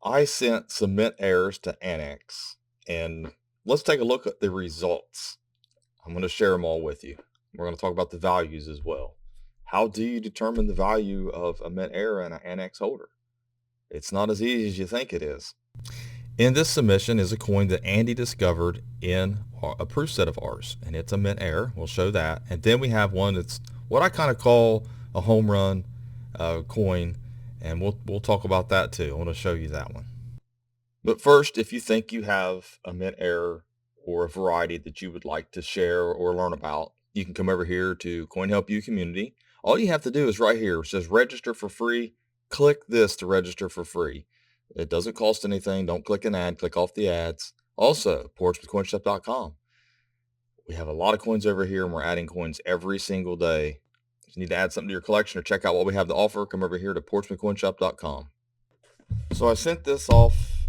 I sent some mint errors to ANACS, and let's take a look at the results. I'm going to share them all with you. We're going to talk about the values as well. How do you determine the value of a mint error in an ANACS holder? It's not as easy as you think it is. In this submission is a coin that Andy discovered in a proof set of ours, and it's a mint error. We'll show that. And then we have one that's what I kind of call a home run coin, and we'll talk about that too. I want to show you that one. But first, if you think you have a mint error or a variety that you would like to share or learn about, you can come over here to Coin Help You Community. All you have to do is right here, it says register for free. Click this to register for free. It doesn't cost anything. Don't click an ad. Click off the ads. Also, portsmouthcoinshop.com. We have a lot of coins over here, and we're adding coins every single day. If you need to add something to your collection or check out what we have to offer, come over here to portsmouthcoinshop.com. So I sent this off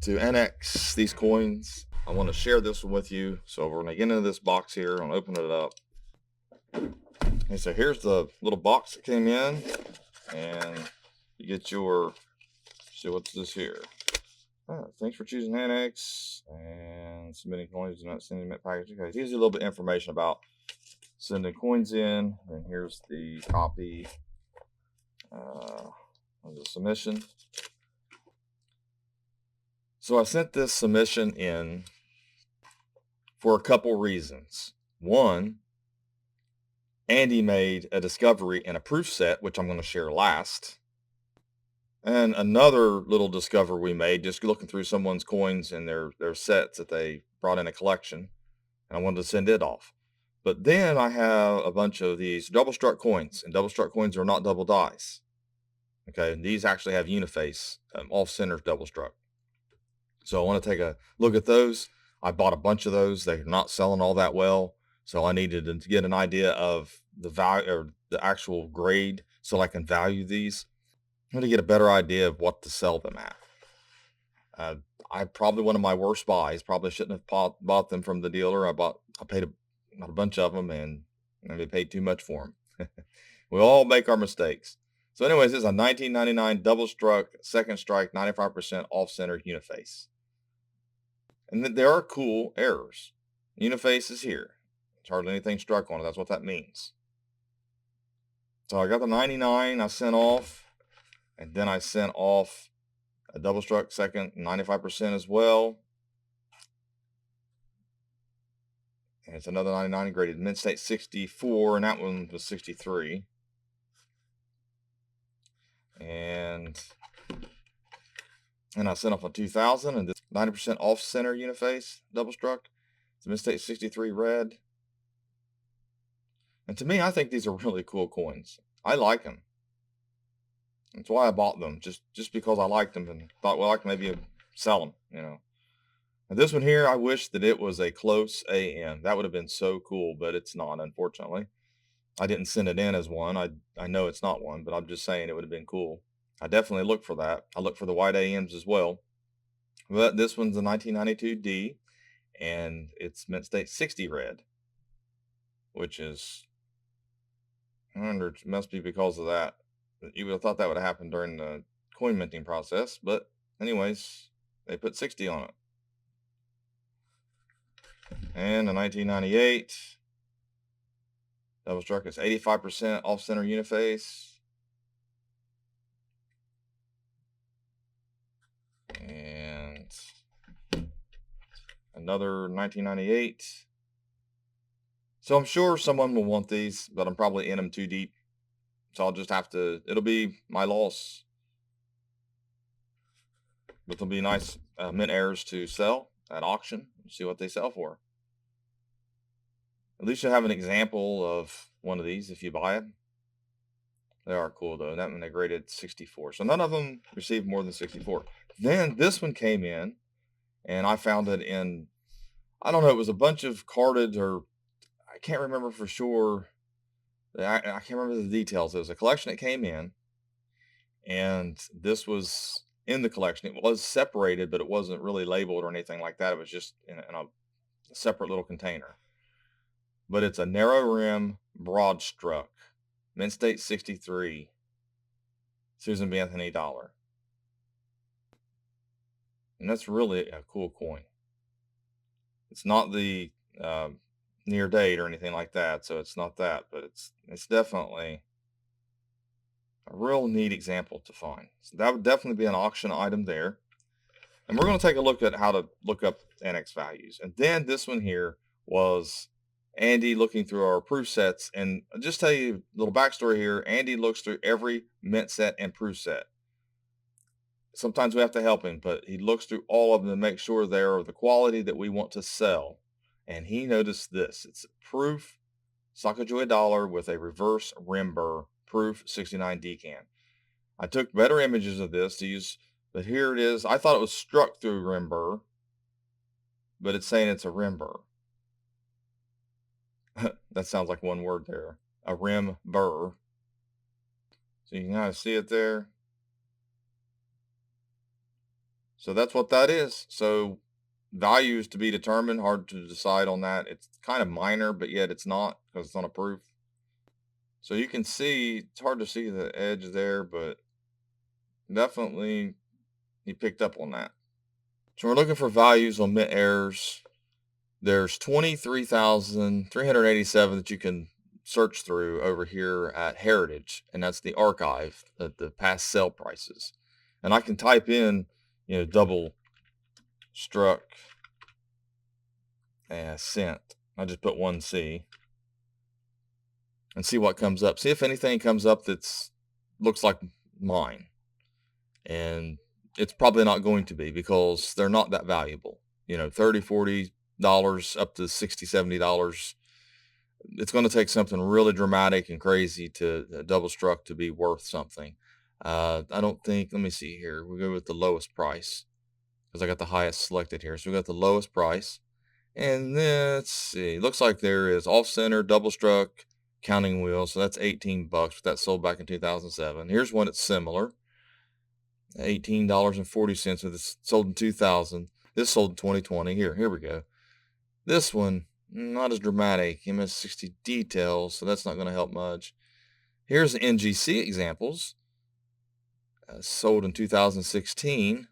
to ANACS, these coins. I want to share this one with you. So we're going to get into this box here. I'm going to open it up. And so here's the little box that came in. And you get your, see what's this here? Thanks for choosing ANACS and submitting coins. Do not send mint package. Okay, here's a little bit of information about sending coins in. And here's the copy of the submission. So I sent this submission in for a couple reasons. One, Andy made a discovery in a proof set, which I'm going to share last. And another little discovery we made, just looking through someone's coins and their sets that they brought in a collection, and I wanted to send it off. But then I have a bunch of these double struck coins, and double struck coins are not double dice. Okay, and these actually have uniface, off-center double struck. So I want to take a look at those. I bought a bunch of those. They're not selling all that well. So I needed to get an idea of the value or the actual grade so I can value these. I'm going to get a better idea of what to sell them at. I probably one of my worst buys. Probably shouldn't have bought them from the dealer. I paid a bunch of them and they paid too much for them. We all make our mistakes. So anyways, this is a 1999 double struck, second strike, 95% off center uniface. And then there are cool errors. Uniface is here. There's hardly anything struck on it. That's what that means. So I got the 99 I sent off, and then I sent off a double struck second, 95% as well. And it's another 99 graded mint state 64, and that one was 63. And I sent off a 2000, and this 90% off center uniface double struck. It's a mint state 63 red. And to me, I think these are really cool coins. I like them. That's why I bought them, just because I liked them and thought, well, I can maybe sell them, you know. And this one here, I wish that it was a close AM. That would have been so cool, but it's not, unfortunately. I didn't send it in as one. I know it's not one, but I'm just saying it would have been cool. I definitely look for that. I look for the white AMs as well. But this one's a 1992D, and it's mint state 60 red, which is, I wonder, it must be because of that. You would have thought that would have happened during the coin minting process, but anyways, they put 60 on it. And a 1998 double struck is 85% off center uniface. And another 1998. So I'm sure someone will want these, but I'm probably in them too deep. So I'll just have to, it'll be my loss. But there'll be nice mint errors to sell at auction. See what they sell for. At least you'll have an example of one of these if you buy it. They are cool though. That one they graded 64. So none of them received more than 64. Then this one came in and I found it in, I don't know, it was a bunch of carded, or I can't remember for sure. I can't remember the details. It was a collection that came in, and this was in the collection. It was separated, but it wasn't really labeled or anything like that. It was just in a separate little container. But it's a narrow rim, broad struck, mint state 63, Susan B. Anthony dollar. And that's really a cool coin. It's not the near date or anything like that, so it's not that, but it's definitely a real neat example to find. So that would definitely be an auction item there. And we're going to take a look at how to look up ANACS values. And then this one here was Andy looking through our proof sets. And I'll just tell you a little backstory here. Andy looks through every mint set and proof set. Sometimes we have to help him, but he looks through all of them to make sure they're of the quality that we want to sell. And he noticed this. It's proof Sacagawea dollar with a reverse Rimur proof 69 decan. I took better images of this to use, but here it is. I thought it was struck through Rimur, but it's saying it's a Rimur. That sounds like one word there. A Rimur. So you can kind of see it there. So that's what that is. So values to be determined, hard to decide on that. It's kind of minor, but yet it's not because it's on a proof. So you can see, it's hard to see the edge there, but definitely he picked up on that. So we're looking for values on mint errors. There's 23,387 that you can search through over here at Heritage, and that's the archive of the past sale prices. And I can type in, double struck cent. I just put 1C and see what comes up. See if anything comes up that's looks like mine. And it's probably not going to be because they're not that valuable. $30, $40 up to $60, $70. It's going to take something really dramatic and crazy to double struck to be worth something. I don't think, let me see here. We'll go with the lowest price because I got the highest selected here. So we got the lowest price. And then let's see, looks like there is off center, double struck, counting wheel. So that's $18, but that sold back in 2007. Here's one that's similar. $18.40. So this sold in 2000. This sold in 2020. Here we go. This one, not as dramatic. MS60 details, so that's not going to help much. Here's the NGC examples. Sold in 2016.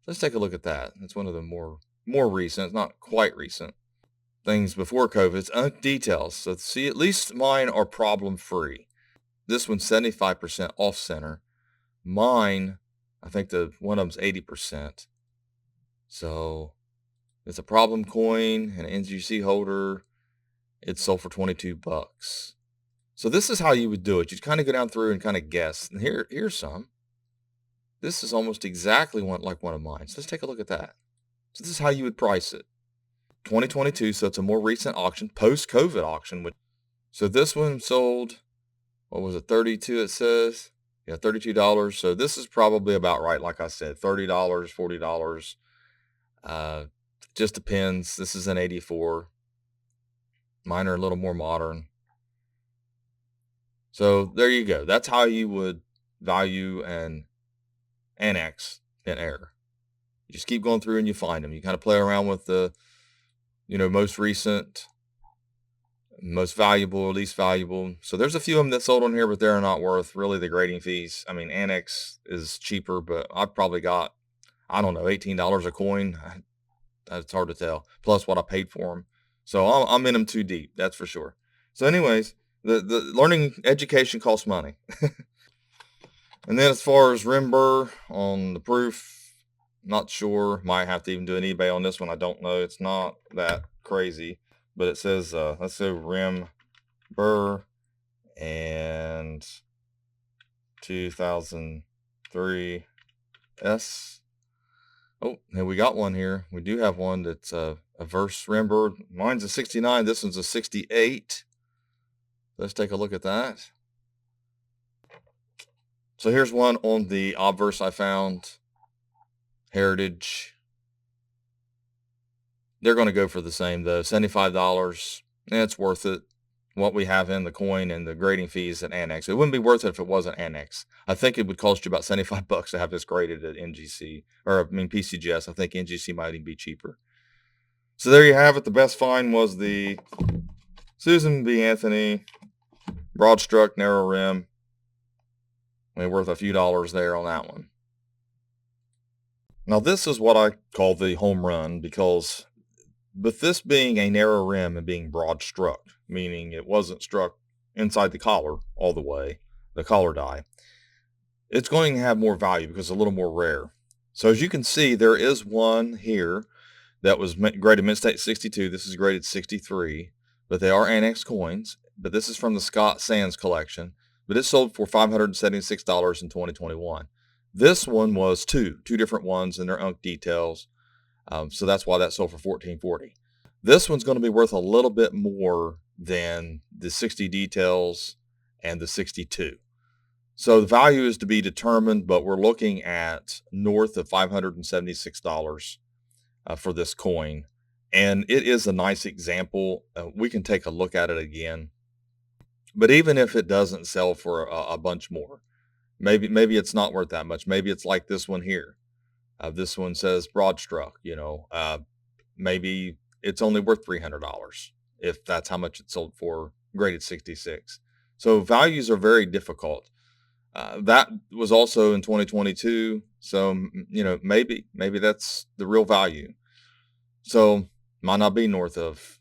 Let's take a look at that. It's one of the more recent. It's not quite recent. Things before COVID. It's details. So see, at least mine are problem free. This one's 75% off center. Mine, I think one of them's 80%. So it's a problem coin, an NGC holder. It sold for $22. So this is how you would do it. You'd kind of go down through and kind of guess. And here's some. This is almost exactly like one of mine. So let's take a look at that. So this is how you would price it. 2022, so it's a more recent auction, post-COVID auction. So this one sold, what was it, 32 it says? Yeah, $32. So this is probably about right, like I said, $30, $40. Just depends. This is an 84. Mine are a little more modern. So there you go. That's how you would value an ANACS in error. You just keep going through and you find them. You kind of play around with the, most recent, most valuable, least valuable. So there's a few of them that sold on here, but they're not worth really the grading fees. I mean, ANACS is cheaper, but I've probably got, I don't know, $18 a coin. It's hard to tell. Plus what I paid for them. So I'm in them too deep. That's for sure. So anyways, the learning education costs money. And then as far as Rimur on the proof, not sure. Might have to even do an eBay on this one. I don't know. It's not that crazy. But it says, let's say Rimur and 2003 S. Oh, and we got one here. We do have one that's a verse Rimur. Mine's a 69. This one's a 68. Let's take a look at that. So here's one on the obverse I found. Heritage. They're going to go for the same though. $75. It's worth it. What we have in the coin and the grading fees at ANACS. It wouldn't be worth it if it wasn't ANACS. I think it would cost you about $75 to have this graded at NGC, or PCGS. I think NGC might even be cheaper. So there you have it. The best find was the Susan B. Anthony broad struck narrow rim. I mean, worth a few dollars there on that one. Now this is what I call the home run, because with this being a narrow rim and being broad struck, meaning it wasn't struck inside the collar all the way, the collar die, it's going to have more value because it's a little more rare. So as you can see, there is one here that was graded Mint State 62. This is graded 63, but they are ANACS coins. But this is from the Scott Sands collection, but it sold for $576 in 2021. This one was two different ones, and their unk details. So that's why that sold for $1440. This one's going to be worth a little bit more than the 60 details and the 62. So the value is to be determined, but we're looking at north of $576 for this coin. And it is a nice example. We can take a look at it again. But even if it doesn't sell for a bunch more, maybe it's not worth that much. Maybe it's like this one here. This one says broad struck, maybe it's only worth $300 if that's how much it sold for, graded 66. So values are very difficult. That was also in 2022. So, maybe that's the real value. So might not be north of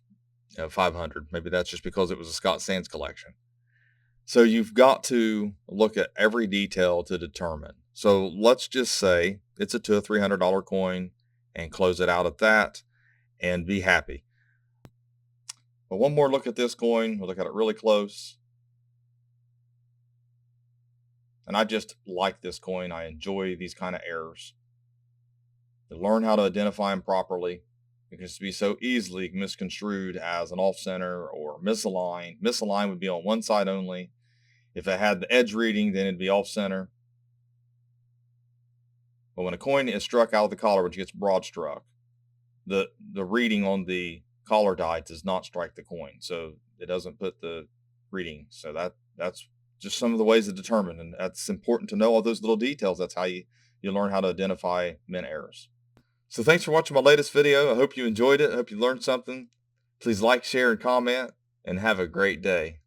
500. Maybe that's just because it was a Scott Sands collection. So you've got to look at every detail to determine. So let's just say it's a $200 or $300 coin and close it out at that and be happy. But one more look at this coin. We'll look at it really close. And I just like this coin. I enjoy these kind of errors. To learn how to identify them properly, because to be so easily misconstrued as an off center or misaligned. Misaligned would be on one side only. If it had the edge reading, then it'd be off center. But when a coin is struck out of the collar, which gets broad struck, the reading on the collar die does not strike the coin, so it doesn't put the reading. So that's just some of the ways to determine, and that's important to know all those little details. That's how you learn how to identify mint errors. So thanks for watching my latest video. I hope you enjoyed it. I hope you learned something. Please like, share, and comment, and have a great day.